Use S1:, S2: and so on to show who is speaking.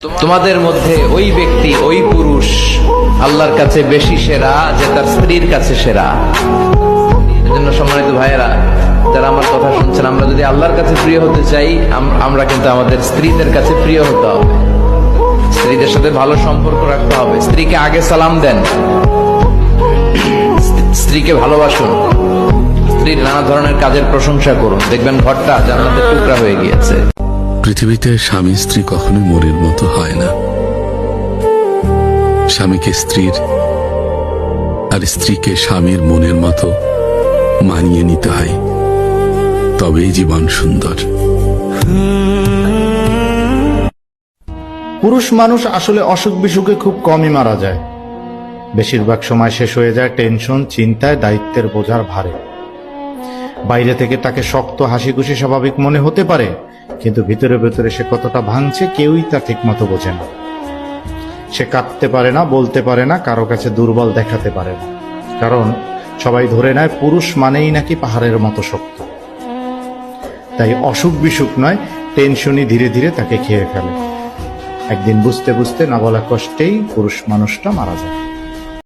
S1: তোমাদের মধ্যে ওই ব্যক্তি, ওই পুরুষ আল্লাহর কাছে বেশি সেরা যে তার স্ত্রীর কাছে সেরা। এজন্য সম্মানিত ভাইয়েরা, যারা আমার কথা শুনছেন, আমরা যদি আল্লাহর কাছে প্রিয় হতে চাই, আমরা কিন্তু আমাদের স্ত্রীদের কাছে প্রিয় হতে হবে, স্ত্রীদের সাথে ভালো সম্পর্ক রাখতে হবে। স্ত্রীকে আগে সালাম দেন, স্ত্রীকে ভালোবাসুন, স্ত্রীর নানা ধরনের কাজের প্রশংসা করুন, দেখবেন ঘরটা জান্নাতের টুকরা হয়ে গিয়েছে।
S2: পৃথিবীতে স্বামী স্ত্রী কখনোই মনের মতো হয় না। স্বামীকে স্ত্রীর আর স্ত্রীকে স্বামীর মনের মতো মানিয়ে নিতে হয়, তবেই জীবন সুন্দর।
S3: পুরুষ মানুষ আসলে অসুখ বিসুখে খুব কমই মারা যায়। বেশিরভাগ সময় শেষ হয়ে যায় টেনশন, চিন্তায়, দায়িত্বের বোঝার ভারে। বাইরে থেকে তাকে শক্ত, হাসি খুশি, স্বাভাবিক মনে হতে পারে, কিন্তু ভিতরে ভিতরে সে কতটা ভাঙছে কেউই তা ঠিক মতো বোঝে না। সে কাঁদতে পারে না, বলতে পারে না, কারো কাছে দুর্বল দেখাতে পারে না, কারণ সবাই ধরে নেয় পুরুষ মানেই নাকি পাহাড়ের মতো শক্ত। তাই অসুখ বিসুখ নয়, টেনশনই ধীরে ধীরে তাকে খেয়ে ফেলে। একদিন বুঝতে বুঝতে না বলা কষ্টেই পুরুষ মানুষটা মারা যায়।